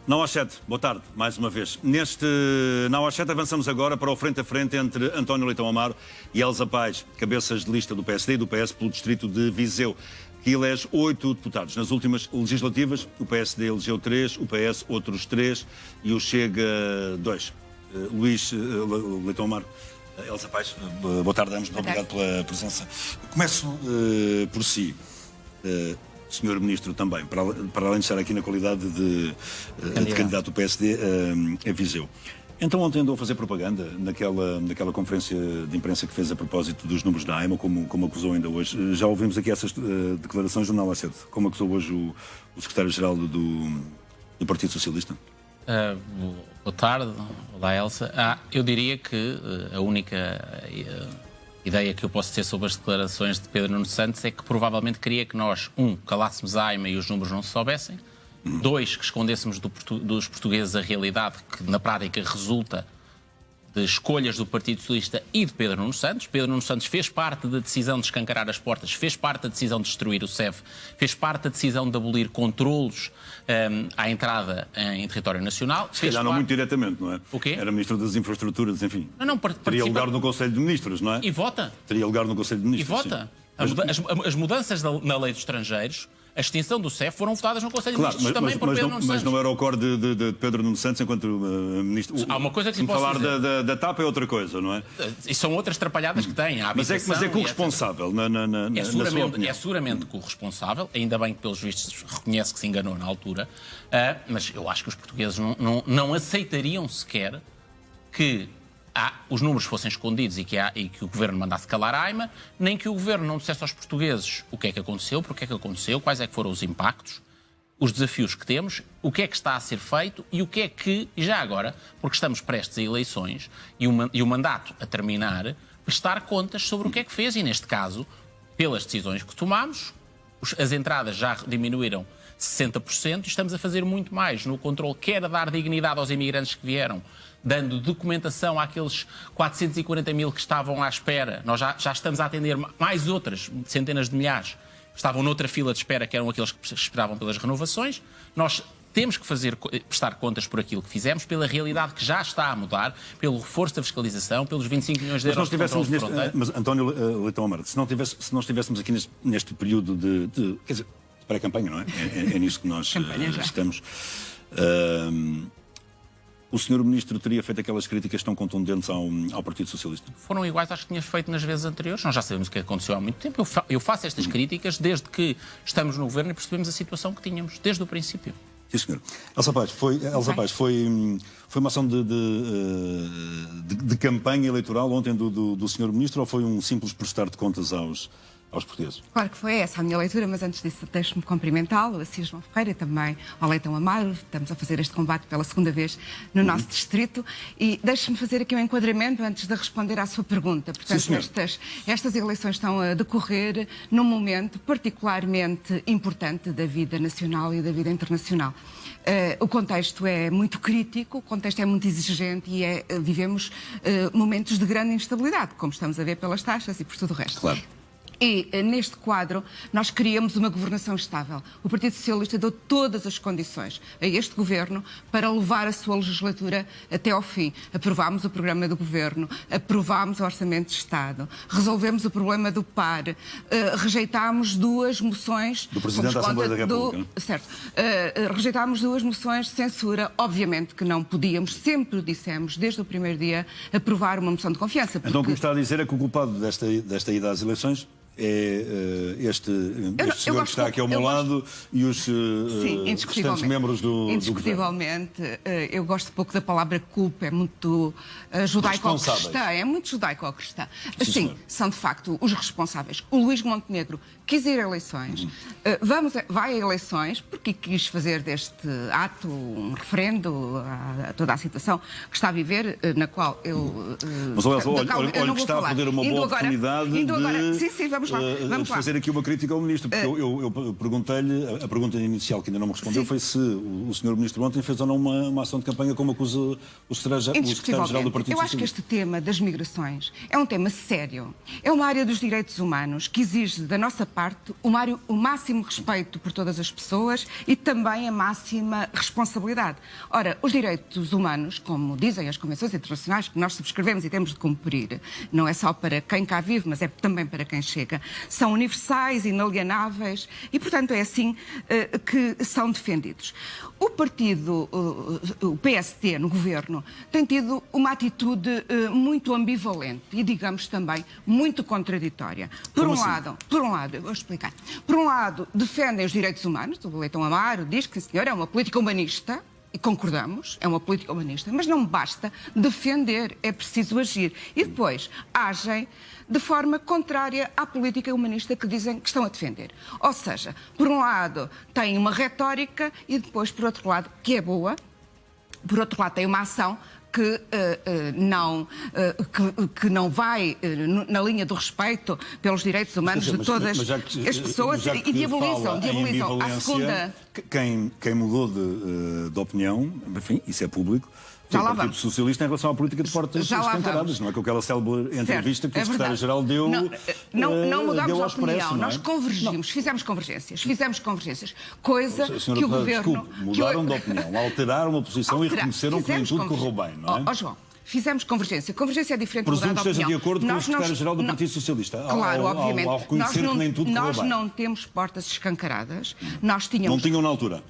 9 às 7, boa tarde, mais uma vez. Neste 9 às 7 avançamos agora para o frente a frente entre António Leitão Amaro e Elsa Paes, cabeças de lista do PSD e do PS pelo distrito de Viseu, que elege 8 deputados. Nas últimas legislativas, o PSD elegeu 3, o PS outros 3 e o Chega 2. Luís Leitão Amaro, Elsa Paes, boa tarde a ambos, obrigado pela presença. Começo por si. Senhor Ministro, também, para além de estar aqui na qualidade de candidato do PSD a Viseu. Então ontem andou a fazer propaganda naquela conferência de imprensa que fez a propósito dos números da AIMA, como acusou ainda hoje. Já ouvimos aqui essas declarações do Jornal às 7, como acusou hoje o secretário-geral do Partido Socialista. Boa tarde, olá Elsa. Eu diria que a única ideia que eu posso ter sobre as declarações de Pedro Nuno Santos é que provavelmente queria que nós, calássemos a AIMA e os números não se soubessem, 2, que escondêssemos dos portugueses a realidade que na prática resulta de escolhas do Partido Socialista e de Pedro Nuno Santos. Pedro Nuno Santos fez parte da decisão de escancarar as portas, fez parte da decisão de destruir o SEV, fez parte da decisão de abolir controlos à entrada em território nacional. Se calhar não muito diretamente, não é? O quê? Era Ministro das Infraestruturas, enfim. Não, teria lugar no Conselho de Ministros, não é? E vota. Teria lugar no Conselho de Ministros. E vota. As mudanças na lei dos estrangeiros, a extinção do CEF, foram votadas no Conselho de Ministros também por Pedro Nuno Santos. Mas não era o core de Pedro Nuno Santos enquanto Ministro. Há uma coisa que se me falar da TAP é outra coisa, não é? E são outras trapalhadas que têm. Mas é corresponsável na sua opinião. É seguramente corresponsável, ainda bem que pelos vistos reconhece que se enganou na altura, mas eu acho que os portugueses não aceitariam sequer que os números fossem escondidos e que o Governo mandasse calar a AIMA, nem que o Governo não dissesse aos portugueses o que é que aconteceu, porque é que aconteceu, quais é que foram os impactos, os desafios que temos, o que é que está a ser feito e o que é que, já agora, porque estamos prestes a eleições e o mandato a terminar, prestar contas sobre o que é que fez e, neste caso, pelas decisões que tomamos, as entradas já diminuíram 60% e estamos a fazer muito mais no controle, quer a dar dignidade aos imigrantes que vieram, dando documentação àqueles 440 mil que estavam à espera. Nós já estamos a atender mais outras, centenas de milhares, que estavam noutra fila de espera, que eram aqueles que esperavam pelas renovações. Nós temos que prestar contas por aquilo que fizemos, pela realidade que já está a mudar, pelo reforço da fiscalização, pelos 25 milhões de euros de controle de fronteira. Mas, António Leitão Amaro, se nós estivéssemos aqui neste período quer dizer, pré-campanha, não é? É nisso que nós estamos. O Sr. Ministro teria feito aquelas críticas tão contundentes ao Partido Socialista? Foram iguais às que tinha feito nas vezes anteriores. Nós já sabemos o que aconteceu há muito tempo. Eu faço estas críticas desde que estamos no Governo e percebemos a situação que tínhamos, desde o princípio. Sim, senhor. Elsa Paes, foi uma ação de campanha eleitoral ontem do Sr. Ministro ou foi um simples prestar de contas aos portugueses? Claro que foi essa a minha leitura, mas antes disso deixe-me cumprimentá-lo, a Sr. João Ferreira e também ao Leitão Amaro. Estamos a fazer este combate pela segunda vez no nosso distrito e deixe-me fazer aqui um enquadramento antes de responder à sua pergunta. Portanto, sim, estas eleições estão a decorrer num momento particularmente importante da vida nacional e da vida internacional. O contexto é muito crítico, o contexto é muito exigente e vivemos momentos de grande instabilidade, como estamos a ver pelas taxas e por tudo o resto. Claro. E, neste quadro, nós queríamos uma governação estável. O Partido Socialista deu todas as condições a este governo para levar a sua legislatura até ao fim. Aprovámos o programa do governo, aprovámos o Orçamento de Estado, resolvemos o problema do PAR, rejeitámos 2 moções... Do Presidente da Assembleia da República. Certo. Rejeitámos 2 moções de censura. Obviamente que não podíamos, sempre dissemos, desde o primeiro dia, aprovar uma moção de confiança. Então, o que me está a dizer é que o culpado desta ida às eleições é este senhor que está aqui ao meu lado e os restantes membros do governo. Indiscutivelmente. Eu gosto pouco da palavra culpa, é muito judaico-cristã. É muito judaico-cristã. Sim, são de facto os responsáveis. O Luís Montenegro quis ir a eleições, vai a eleições porque quis fazer deste ato um referendo a toda a situação que está a viver, na qual eu... Mas olha que está a perder uma boa oportunidade Sim, vamos fazer aqui uma crítica ao Ministro, porque eu perguntei-lhe, a pergunta inicial que ainda não me respondeu foi se o Sr. Ministro ontem fez ou não uma ação de campanha como acusa o secretário-geral do Partido Socialista. Eu acho que este tema das migrações é um tema sério. É uma área dos direitos humanos que exige da nossa parte o máximo respeito por todas as pessoas e também a máxima responsabilidade. Ora, os direitos humanos, como dizem as convenções internacionais que nós subscrevemos e temos de cumprir, não é só para quem cá vive, mas é também para quem chega, são universais, inalienáveis e, portanto, é assim que são defendidos. O partido, o PSD no governo, tem tido uma atitude muito ambivalente e, digamos, também muito contraditória. Por um lado, eu vou explicar. Por um lado, defendem os direitos humanos. O Leitão Amaro diz que, senhor, é uma política humanista. E concordamos, é uma política humanista, mas não basta defender, é preciso agir. E depois agem de forma contrária à política humanista que dizem que estão a defender. Ou seja, por um lado têm uma retórica e depois, por outro lado, que é boa, por outro lado, têm uma ação que não vai na linha do respeito pelos direitos humanos de todas as pessoas e diabolizam à segunda. Quem mudou de opinião, enfim, isso é público, foi o Partido Socialista em relação à política de portas escancaradas, não é? Com aquela célebre entrevista que o secretário-geral deu Não mudámos de opinião, não é? Nós convergimos, fizemos convergências, coisa que o Governo... Mudaram de opinião, alteraram a posição e reconheceram que nem tudo correu bem, não é? João, fizemos convergência. Convergência é diferente de mudar de opinião. Presumo que esteja de acordo com o secretário-geral do Partido Socialista. Claro, obviamente. Ao reconhecer que nem tudo correu bem. Nós não temos portas escancaradas. Nós tínhamos... Não tinham na altura?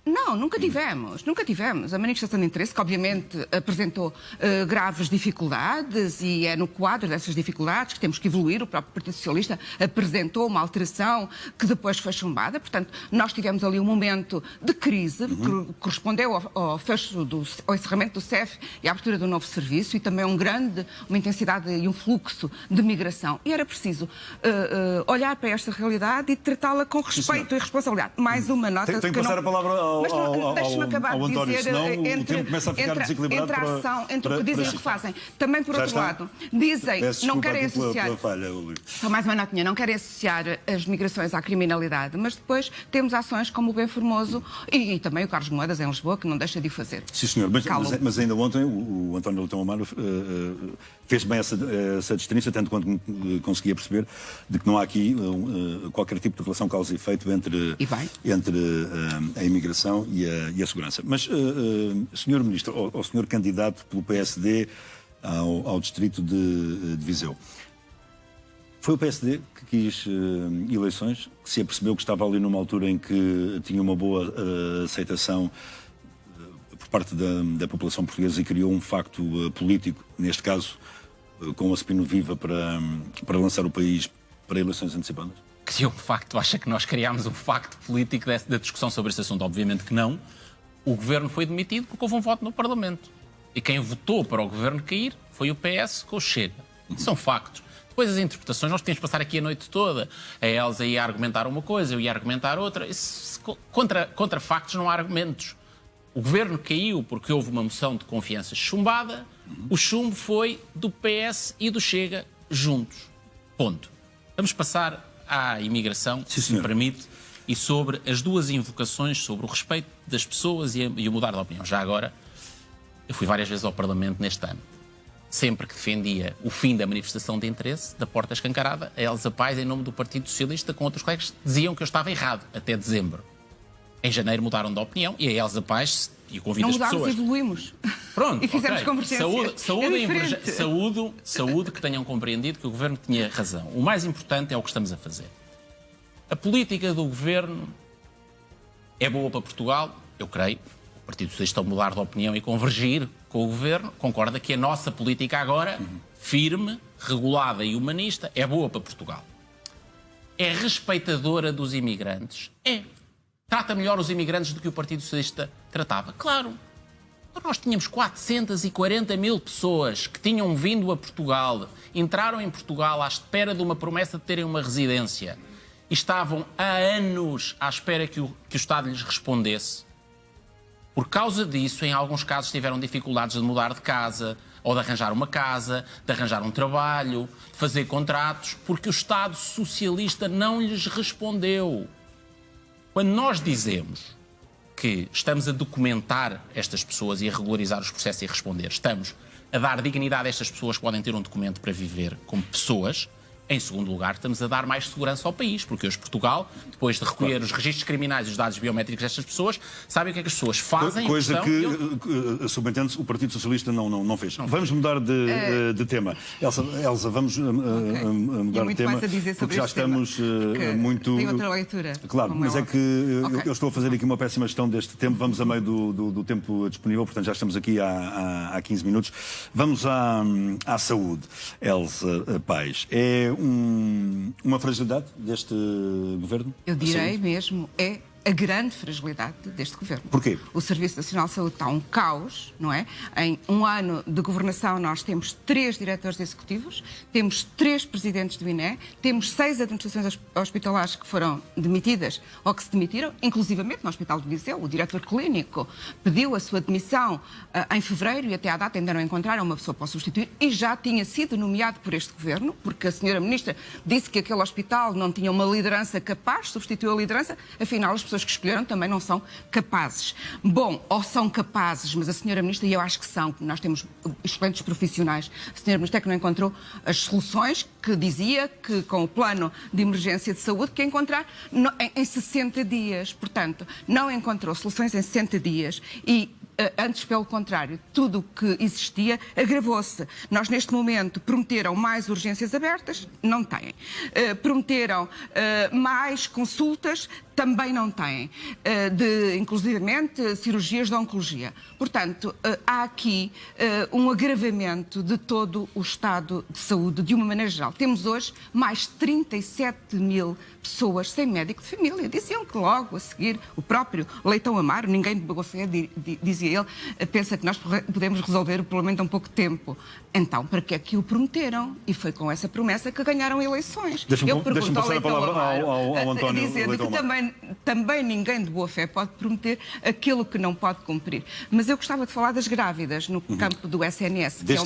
Não, nunca tivemos. A manifestação de interesse, que obviamente apresentou graves dificuldades e é no quadro dessas dificuldades que temos que evoluir. O próprio Partido Socialista apresentou uma alteração que depois foi chumbada. Portanto, nós tivemos ali um momento de crise que correspondeu ao encerramento do CEF e à abertura do novo serviço e também uma intensidade e um fluxo de migração. E era preciso olhar para esta realidade e tratá-la com respeito e responsabilidade. Mais uma nota... Tem que passar a palavra deixe-me acabar de António, dizer entre o que dizem e o que fazem. Também, por outro lado, dizem, não querem associar... Só mais uma notinha, não querem associar as migrações à criminalidade, mas depois temos ações como o Bem Formoso e também o Carlos Moedas em Lisboa, que não deixa de o fazer. Sim, senhor, mas ainda ontem o António Leitão Amaro fez bem essa distinção, tanto quanto conseguia perceber, de que não há aqui qualquer tipo de relação causa e efeito entre a imigração e a segurança. Mas, Sr. Ministro, ou Sr. Candidato pelo PSD ao Distrito de Viseu, foi o PSD que quis eleições, que se apercebeu que estava ali numa altura em que tinha uma boa aceitação por parte da população portuguesa e criou um facto político, neste caso com a Spino Viva para lançar o país para eleições antecipadas? Criou um facto? Acha que nós criámos um facto político da discussão sobre esse assunto? Obviamente que não. O governo foi demitido porque houve um voto no Parlamento. E quem votou para o governo cair foi o PS com o Chega. São factos. Depois as interpretações, nós podemos passar aqui a noite toda. A Elsa ia argumentar uma coisa, eu ia argumentar outra. Contra factos não há argumentos. O governo caiu porque houve uma moção de confiança chumbada. O chumbo foi do PS e do Chega juntos. Ponto. Vamos passar à imigração, se me permite, e sobre as duas invocações sobre o respeito das pessoas e o mudar de opinião. Já agora, eu fui várias vezes ao Parlamento neste ano. Sempre que defendia o fim da manifestação de interesse, da porta escancarada, a Elsa Paes, em nome do Partido Socialista, com outros colegas, diziam que eu estava errado, até dezembro. Em janeiro mudaram de opinião e a Elsa Paes, e eu convido as pessoas... Não mudámos, evoluímos. Pronto, e fizemos convergência. Saúde que tenham compreendido que o Governo tinha razão. O mais importante é o que estamos a fazer. A política do Governo é boa para Portugal, eu creio. O Partido Socialista, ao mudar de opinião e convergir com o Governo, concorda que a nossa política agora, firme, regulada e humanista, é boa para Portugal. É respeitadora dos imigrantes? É. Trata melhor os imigrantes do que o Partido Socialista tratava? Claro. Nós tínhamos 440 mil pessoas que tinham vindo a Portugal, entraram em Portugal à espera de uma promessa de terem uma residência e estavam há anos à espera que o Estado lhes respondesse. Por causa disso, em alguns casos tiveram dificuldades de mudar de casa, ou de arranjar uma casa, de arranjar um trabalho, de fazer contratos, porque o Estado socialista não lhes respondeu. Quando nós dizemos que estamos a documentar estas pessoas e a regularizar os processos e a responder, estamos a dar dignidade a estas pessoas que podem ter um documento para viver como pessoas. Em segundo lugar, estamos a dar mais segurança ao país, porque hoje Portugal, depois de recolher os registros criminais e os dados biométricos destas pessoas, sabe o que é que as pessoas fazem? Coisa que, subentende-se, o Partido Socialista não fez. Vamos mudar de tema. Elsa, vamos mudar de tema, porque já estamos muito... Tem outra leitura. Claro, mas é que eu estou a fazer aqui uma péssima gestão deste tempo. Vamos a meio do tempo disponível, portanto já estamos aqui há 15 minutos. Vamos à saúde. Elsa Paes, é uma fragilidade deste governo? Eu direi mesmo, é a grande fragilidade deste governo. Porquê? O Serviço Nacional de Saúde está um caos, não é? Em um ano de governação nós temos 3 diretores executivos, temos 3 presidentes do INE, temos 6 administrações hospitalares que foram demitidas ou que se demitiram, inclusivamente no Hospital de Viseu. O diretor clínico pediu a sua demissão em fevereiro e até à data ainda não encontraram uma pessoa para o substituir e já tinha sido nomeado por este governo, porque a senhora ministra disse que aquele hospital não tinha uma liderança capaz, substituiu a liderança, afinal as pessoas que escolheram também não são capazes. Bom, ou são capazes, mas a senhora ministra, e eu acho que são, nós temos excelentes profissionais, a senhora ministra é que não encontrou as soluções que dizia que com o plano de emergência de saúde que ia encontrar em 60 dias. Portanto, não encontrou soluções em 60 dias e antes, pelo contrário, tudo o que existia agravou-se. Nós, neste momento, prometeram mais urgências abertas, não têm. Prometeram mais consultas, também não têm. Inclusivamente, cirurgias de oncologia. Portanto, há aqui um agravamento de todo o estado de saúde, de uma maneira geral. Temos hoje mais 37 mil pessoas sem médico de família. Diziam que logo a seguir o próprio Leitão Amaro, ninguém de boa fé, dizia ele, pensa que nós podemos resolver o problema em tão pouco tempo. Então, para que é que o prometeram? E foi com essa promessa que ganharam eleições. Deixa-me passar a palavra ao António dizendo que também ninguém de boa fé pode prometer aquilo que não pode cumprir. Mas eu gostava de falar das grávidas no campo do SNS, que é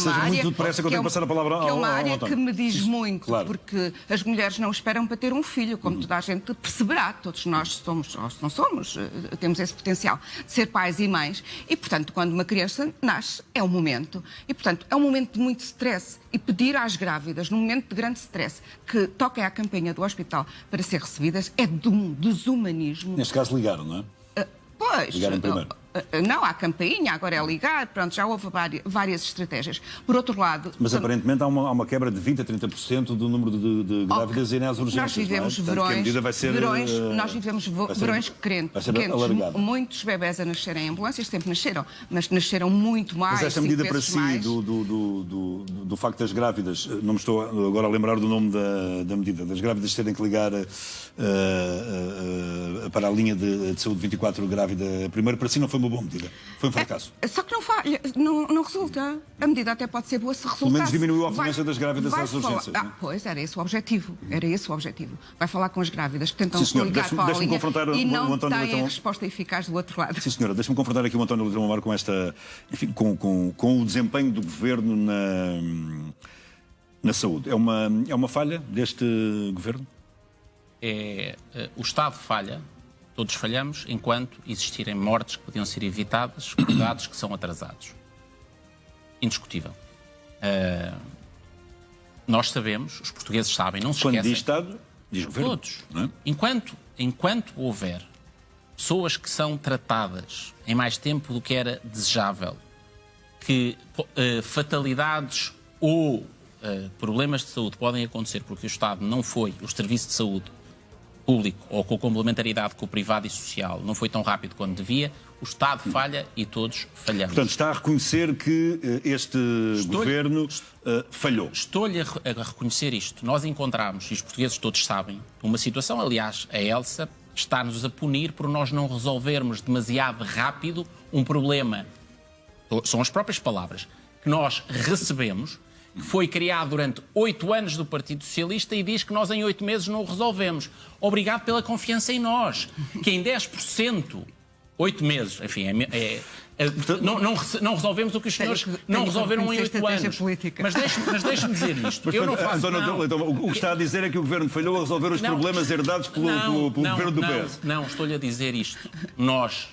uma área que me diz muito, claro. Porque as mulheres não esperam para ter um filho, como toda a gente perceberá. Todos nós somos, ou não somos, temos esse potencial de ser pais e mães. E, portanto, quando uma criança nasce, é um momento. E, portanto, é um momento de muito stress. E pedir às grávidas, num momento de grande stress, que toquem à campainha do hospital para ser recebidas, é de um desumanismo. Neste caso ligaram, não é? Pois. Ligaram primeiro. Não, há campainha, agora é ligar, pronto, já houve várias estratégias. Por outro lado... Mas aparentemente há uma quebra de 20% a 30% do número de grávidas irem às urgências. Nós vivemos verões quentes. Muitos bebés a nascerem em ambulâncias, sempre nasceram, mas nasceram muito mais. Mas esta medida para si, do facto das grávidas, não me estou agora a lembrar do nome da medida, das grávidas terem que ligar para a linha de saúde 24 grávida primeiro, para si não foi uma boa medida. Foi um fracasso. Só que não falha, não resulta. A medida até pode ser boa se resultasse. Pelo menos diminuiu a afluência das grávidas às urgências. Pois, era esse o objetivo. Vai falar com as grávidas que tentam ligar para a linha e não têm a resposta eficaz do outro lado. Sim, senhora. Deixe-me confrontar aqui o António Leitão Amaro com esta... Enfim, com o desempenho do governo na saúde. É uma falha deste governo? O Estado falha. Todos falhamos enquanto existirem mortes que podiam ser evitadas, cuidados que são atrasados. Indiscutível. Nós sabemos, os portugueses sabem, não se esquecem. Quando diz Estado, diz governo. Todos. Não é? Enquanto houver pessoas que são tratadas em mais tempo do que era desejável, que fatalidades ou problemas de saúde podem acontecer porque o Estado não foi, o serviço de saúde público ou com complementaridade com o privado e social não foi tão rápido quanto devia, o Estado falha e todos falhamos. Portanto, está a reconhecer que este governo falhou. Estou-lhe a reconhecer isto. Nós encontramos, e os portugueses todos sabem, uma situação, aliás, a Elsa está-nos a punir por nós não resolvermos demasiado rápido um problema, são as próprias palavras, que nós recebemos, que foi criado durante 8 anos do Partido Socialista e diz que nós em 8 meses não o resolvemos. Obrigado pela confiança em nós, que em 10%, 8 meses, enfim, Não resolvemos o que os senhores não resolveram em 8 anos. Mas deixe-me dizer isto. Eu não faço... Então, o que está a dizer é que o Governo falhou a resolver os problemas herdados pelo Governo do PS. Não, estou-lhe a dizer isto. Nós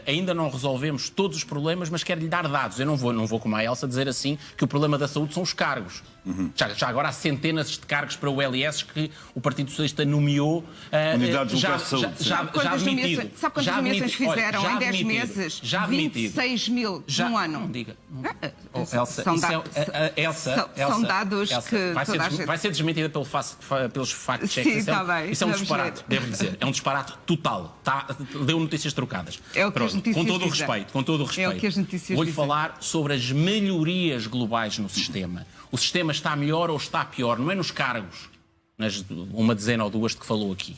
ainda não resolvemos todos os problemas, mas quero-lhe dar dados. Eu não vou como a Elsa dizer assim que o problema da saúde são os cargos. Já agora há centenas de cargos para o LS que o Partido Socialista nomeou. Unidades de saúde. Já admitido. Sabe quantas nomeações fizeram em 10 meses? Já 26 mil num ano. Não diga. São dados que vai ser desmentida pelos fact-checks. Isso é um disparate, devo dizer. É um disparate total. Deu notícias trocadas. É o que as notícias com todo o respeito. É o que as notícias Vou-lhe falar sobre as melhorias globais no sistema. O sistema está melhor ou está pior? Não é nos cargos, nas uma dezena ou duas de que falou aqui.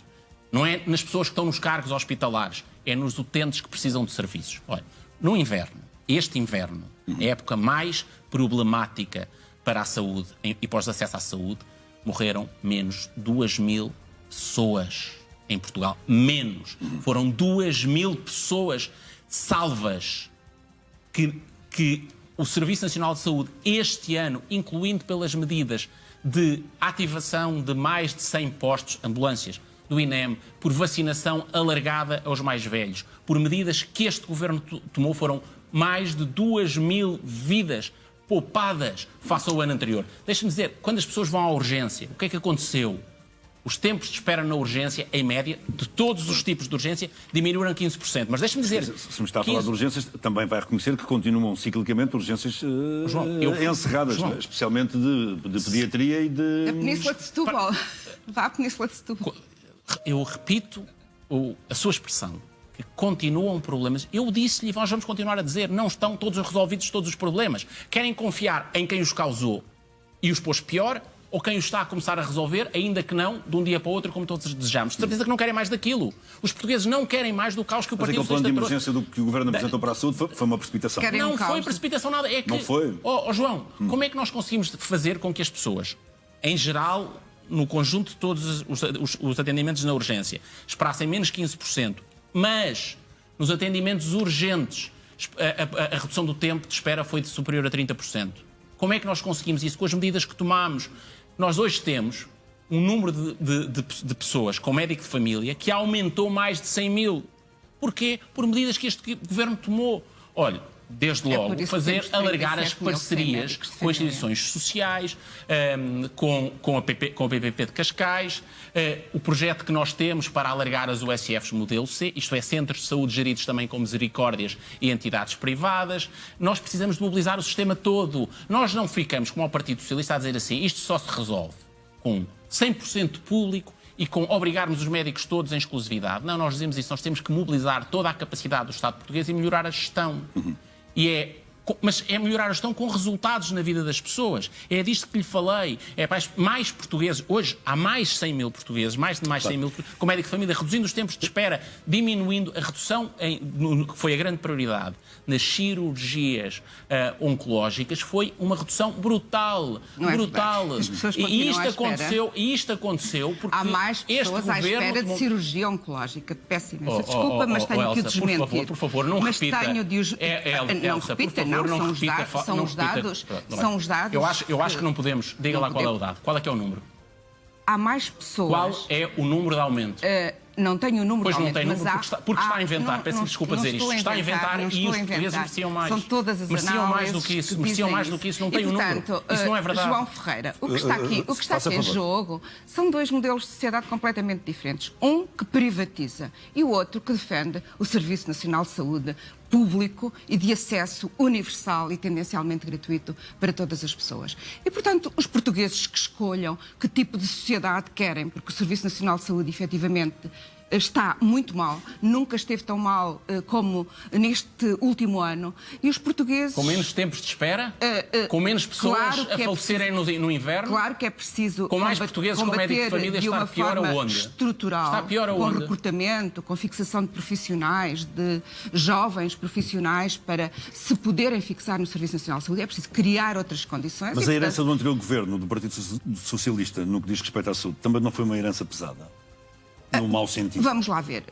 Não é nas pessoas que estão nos cargos hospitalares. É nos utentes que precisam de serviços. Olha, no inverno, este inverno, é a época mais problemática para a saúde e para os acessos à saúde, morreram menos 2.000 pessoas em Portugal. Menos. Foram 2.000 pessoas salvas que o Serviço Nacional de Saúde, este ano, incluindo pelas medidas de ativação de mais de 100 postos, ambulâncias, do INEM, por vacinação alargada aos mais velhos, por medidas que este Governo tomou, foram mais de 2.000 vidas poupadas face ao ano anterior. Deixe-me dizer, quando as pessoas vão à urgência, o que é que aconteceu? Os tempos de espera na urgência, em média, de todos os tipos de urgência, diminuíram 15%. Mas deixe-me dizer... Se me está a falar de urgências, também vai reconhecer que continuam ciclicamente urgências encerradas, especialmente de pediatria e de... A Península de Setúbal. Vá à Península de Setúbal. Eu repito a sua expressão, que continuam problemas. Eu disse-lhe, e nós vamos continuar a dizer, não estão todos resolvidos todos os problemas. Querem confiar em quem os causou e os pôs pior, ou quem os está a começar a resolver, ainda que não, de um dia para o outro, como todos desejamos. De certeza que não querem mais daquilo. Os portugueses não querem mais do caos que o Partido Socialista trouxe. Mas aquele plano de emergência do que o Governo apresentou para a saúde foi uma precipitação. Não foi precipitação nada. É que... Não foi? João, como é que nós conseguimos fazer com que as pessoas, em geral, no conjunto de todos os atendimentos na urgência, esperassem menos 15%, mas nos atendimentos urgentes a redução do tempo de espera foi de superior a 30%? Como é que nós conseguimos isso? Com as medidas que tomamos. Nós hoje temos um número de pessoas com médico de família que aumentou mais de 100 mil. Porquê? Por medidas que este Governo tomou. Olha, desde logo, alargar as parcerias com instituições sociais, com a PPP de Cascais, o projeto que nós temos para alargar as USFs modelo C, isto é, centros de saúde geridos também com misericórdias e entidades privadas. Nós precisamos de mobilizar o sistema todo. Nós não ficamos, como o Partido Socialista, a dizer assim, isto só se resolve com 100% público e com obrigarmos os médicos todos em exclusividade. Não, nós dizemos isso, nós temos que mobilizar toda a capacidade do Estado português e melhorar a gestão. Mas é melhorar a gestão com resultados na vida das pessoas. É disto que lhe falei. É mais portugueses. Hoje há mais 100 mil portugueses, mais de 100 mil, com médico de família, reduzindo os tempos de espera, diminuindo a redução, que foi a grande prioridade, nas cirurgias oncológicas, foi uma redução brutal. Brutal. E isto aconteceu porque há mais pessoas à espera de cirurgia oncológica. Peço imensa desculpa, mas tenho que o desmentir. Por favor, não repita. Não repita, não. São os dados. Eu acho que não podemos. Diga lá qual é o dado. Qual é que é o número? Há mais pessoas... Qual é o número de aumento? Não tenho o número de aumento, mas não tem número, porque está a inventar. Peço desculpa dizer isto. Está a inventar e os portugueses mereciam mais. São todas as mereciam mais do que isso. Mereciam mais do que isso. Não tem o número. Isso não é verdade. João Ferreira, o que está aqui em jogo são dois modelos de sociedade completamente diferentes. Um que privatiza e o outro que defende o Serviço Nacional de Saúde público e de acesso universal e tendencialmente gratuito para todas as pessoas. E, portanto, os portugueses que escolham que tipo de sociedade querem, porque o Serviço Nacional de Saúde, efetivamente, está muito mal, nunca esteve tão mal como neste último ano, e os portugueses... Com menos tempos de espera? Com menos pessoas a falecerem no inverno? Claro que é preciso com mais portugueses com médico de família estar pior aonde? Estrutural, está pior aonde? Com recrutamento, com fixação de profissionais, de jovens profissionais para se poderem fixar no Serviço Nacional de Saúde. É preciso criar outras condições. Mas a herança do anterior governo, do Partido Socialista, no que diz respeito à saúde, também não foi uma herança pesada? no mau sentido. Vamos lá ver.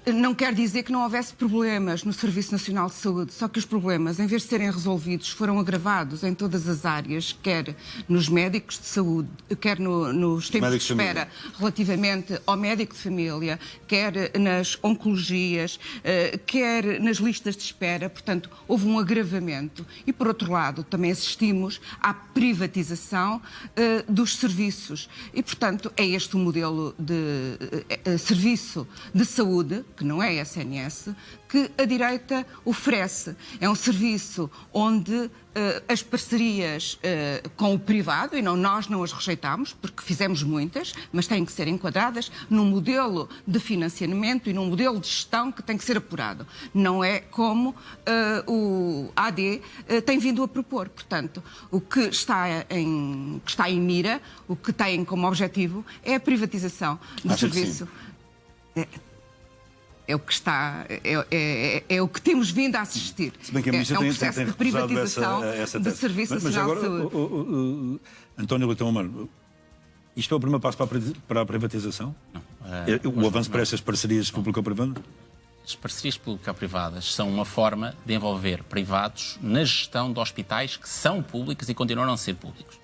Não quer dizer que não houvesse problemas no Serviço Nacional de Saúde, só que os problemas, em vez de serem resolvidos, foram agravados em todas as áreas, quer nos médicos de saúde, quer nos tempos de espera relativamente ao médico de família, quer nas oncologias, quer nas listas de espera. Portanto, houve um agravamento. E, por outro lado, também assistimos à privatização dos serviços. E, portanto, é este o modelo de serviço de saúde, que não é SNS, que a direita oferece. É um serviço onde as parcerias com o privado, e nós não as rejeitamos, porque fizemos muitas, mas têm que ser enquadradas num modelo de financiamento e num modelo de gestão que tem que ser apurado. Não é como o AD tem vindo a propor. Portanto, o que está em mira, o que tem como objetivo, é a privatização do serviço. É o que está, é o que temos vindo a assistir. Se bem que a ministra um processo tem de privatização do Serviço Nacional de Saúde. António Leitão Amaro, isto é o primeiro passo para a privatização? Não. O avanço para estas parcerias público-privadas? As parcerias público-privadas são uma forma de envolver privados na gestão de hospitais que são públicos e continuam a ser públicos.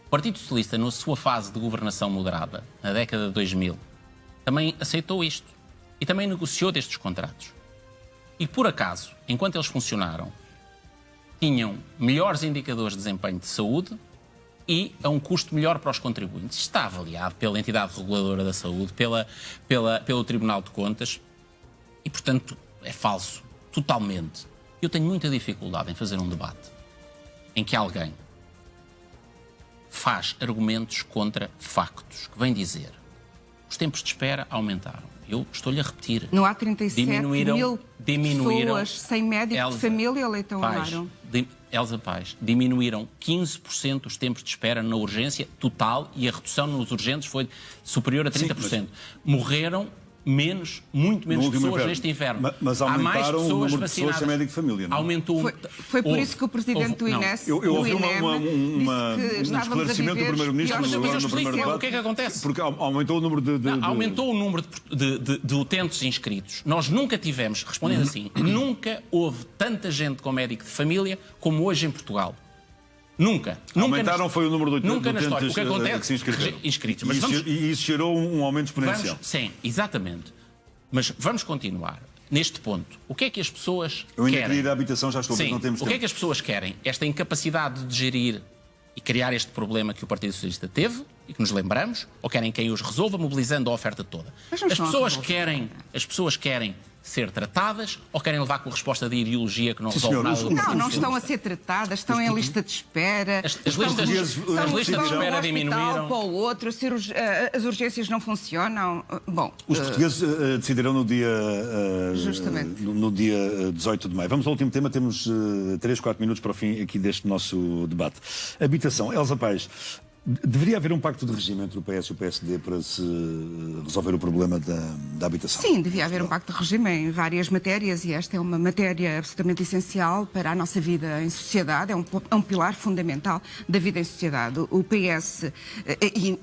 O Partido Socialista, na sua fase de governação moderada, na década de 2000, também aceitou isto. E também negociou destes contratos. E, por acaso, enquanto eles funcionaram, tinham melhores indicadores de desempenho de saúde e a um custo melhor para os contribuintes. Está avaliado pela entidade reguladora da saúde, pelo Tribunal de Contas e, portanto, é falso, totalmente. Eu tenho muita dificuldade em fazer um debate em que alguém faz argumentos contra factos, que vem dizer os tempos de espera aumentaram. Eu estou-lhe a repetir. Não há 37 mil pessoas sem médico de família, Leitão Amaro. Elsa Paz, diminuíram 15% os tempos de espera na urgência total e a redução nos urgentes foi superior a 30%. Sim, morreram muito menos pessoas neste inverno. Mas aumentaram o número de pessoas sem médico de família, não? Aumentou. Foi por isso que o presidente do INES, eu ouvi um esclarecimento do primeiro-ministro no primeiro debate. O que é que acontece? Porque aumentou o número aumentou o número de utentes inscritos. Nós nunca tivemos, respondendo assim, nunca houve tanta gente com médico de família como hoje em Portugal. Nunca. Aumentaram foi o número de nunca na história. O que acontece? Que se inscreveram. Inscritos. Mas e isso gerou um aumento exponencial. Sim, exatamente. Mas vamos continuar. Neste ponto, o que é que as pessoas querem? Eu ainda querem? queria ir à habitação, já estou a ver que não temos tempo. O que é que as pessoas querem? Esta incapacidade de gerir e criar este problema que o Partido Socialista teve e que nos lembramos, ou querem quem os resolva mobilizando a oferta toda? As pessoas querem ser tratadas ou querem levar com a resposta de ideologia que não resolve nada? Não estão a ser tratadas, estão em lista de espera. As listas de espera diminuíram. Para o outro, as urgências não funcionam. Bom, os portugueses decidirão no dia 18 de maio. Vamos ao último tema, temos 3, 4 minutos para o fim aqui deste nosso debate. Habitação. Elsa Paz, deveria haver um pacto de regime entre o PS e o PSD para se resolver o problema da habitação? Sim, devia haver um pacto de regime em várias matérias e esta é uma matéria absolutamente essencial para a nossa vida em sociedade, é um pilar fundamental da vida em sociedade. O PS,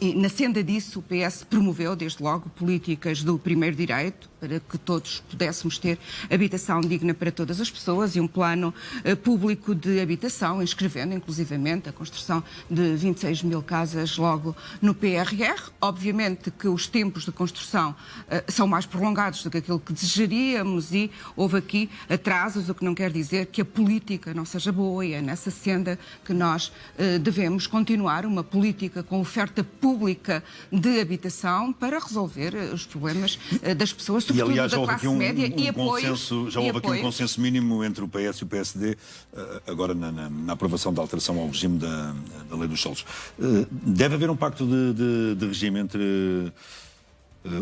e na senda disso, o PS promoveu desde logo políticas do primeiro direito para que todos pudéssemos ter habitação digna para todas as pessoas e um plano público de habitação, inscrevendo inclusivamente a construção de 26 mil casas logo no PRR. Obviamente que os tempos de construção são mais prolongados do que aquilo que desejaríamos e houve aqui atrasos, o que não quer dizer que a política não seja boa e é nessa senda que nós devemos continuar, uma política com oferta pública de habitação para resolver os problemas das pessoas, sobretudo aliás, da classe média e apoio. Já houve aqui um consenso mínimo entre o PS e o PSD, agora na aprovação da alteração ao regime da lei dos solos. Deve haver um pacto de regime entre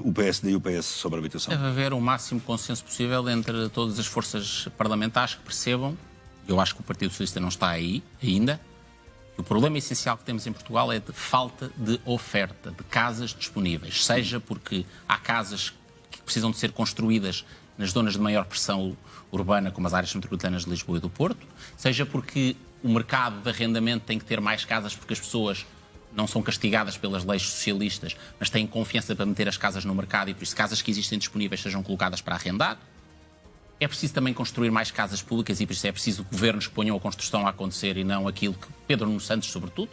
o PSD e o PS sobre a habitação? Deve haver o máximo consenso possível entre todas as forças parlamentares que percebam, eu acho que o Partido Socialista não está aí ainda, que o problema essencial que temos em Portugal é de falta de oferta de casas disponíveis, seja porque há casas que precisam de ser construídas nas zonas de maior pressão urbana, como as áreas metropolitanas de Lisboa e do Porto, seja porque o mercado de arrendamento tem que ter mais casas porque as pessoas não são castigadas pelas leis socialistas, mas têm confiança para meter as casas no mercado e por isso casas que existem disponíveis sejam colocadas para arrendar. É preciso também construir mais casas públicas e por isso é preciso governos que ponham a construção a acontecer e não aquilo que Pedro Nuno Santos, sobretudo,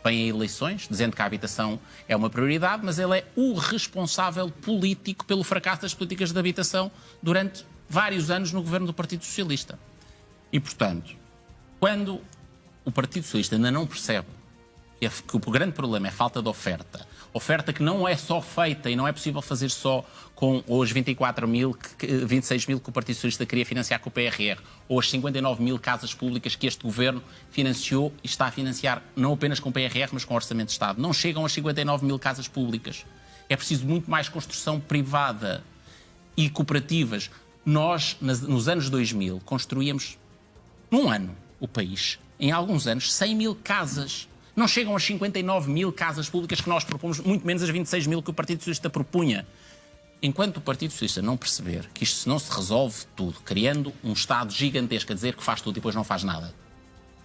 vem a eleições, dizendo que a habitação é uma prioridade, mas ele é o responsável político pelo fracasso das políticas de habitação durante vários anos no governo do Partido Socialista. E, portanto, quando o Partido Socialista ainda não percebe que o grande problema é a falta de oferta, oferta que não é só feita e não é possível fazer só com os 26 mil que o Partido Socialista queria financiar com o PRR, ou as 59 mil casas públicas que este governo financiou e está a financiar não apenas com o PRR, mas com o Orçamento de Estado. Não chegam às 59 mil casas públicas. É preciso muito mais construção privada e cooperativas. Nós, nos anos 2000, construíamos, num ano, o país, em alguns anos, 100 mil casas. Não chegam às 59 mil casas públicas que nós propomos, muito menos as 26 mil que o Partido Socialista propunha. Enquanto o Partido Socialista não perceber que isto não se resolve tudo, criando um Estado gigantesco a dizer que faz tudo e depois não faz nada,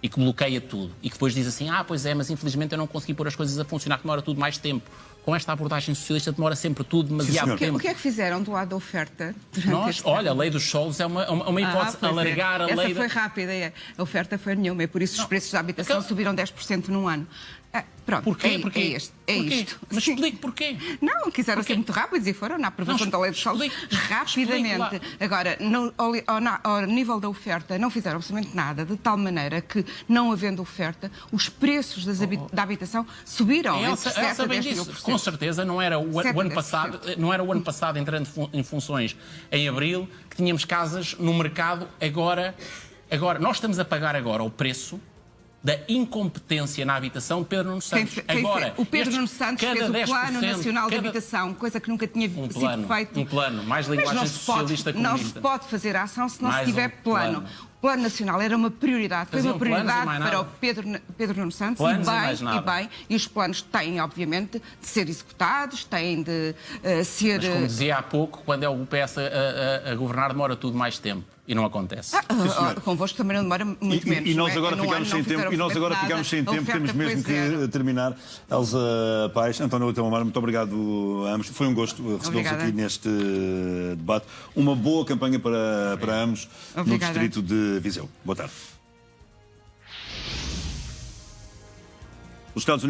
e que bloqueia tudo, e que depois diz assim, pois é, mas infelizmente eu não consegui pôr as coisas a funcionar, que demora tudo mais tempo. Com esta abordagem socialista demora sempre tudo demasiado tempo. O que é que fizeram do lado da oferta? Olha, a lei dos solos é uma hipótese, alargar a lei... Essa foi rápida, a oferta foi nenhuma, e por isso os preços da habitação subiram 10% num ano. Pronto, Porquê? É isto. Mas explique porquê. Não, quiseram ser muito rápidos e foram na aprovação da lei dos solos rapidamente. Agora, ao nível da oferta, não fizeram absolutamente nada, de tal maneira que, não havendo oferta, os preços da habitação subiram entre 7% a 10%. Com certeza não era o ano passado, entrando em funções em abril, que tínhamos casas no mercado. Agora nós estamos a pagar agora o preço da incompetência na habitação de Pedro Nuno Santos. O Pedro Nuno Santos fez o Plano Nacional de Habitação, coisa que nunca tinha sido feita. Um plano, mais linguagem socialista comunista. Não se pode fazer a ação se não se tiver plano. O Plano Nacional era uma prioridade, foi uma prioridade para o Pedro Nuno Santos, e os planos têm, obviamente, de ser executados, têm de ser... Mas como dizia há pouco, quando é o PS a governar demora tudo mais tempo. E não acontece. Convosco também não demora muito menos. E nós agora ficamos sem tempo. Temos mesmo que terminar. Elsa Paes, António Leitão Amaro, muito obrigado a ambos. Foi um gosto recebê-los aqui neste debate. Uma boa campanha para ambos no distrito de Viseu. Boa tarde. Os Estados Unidos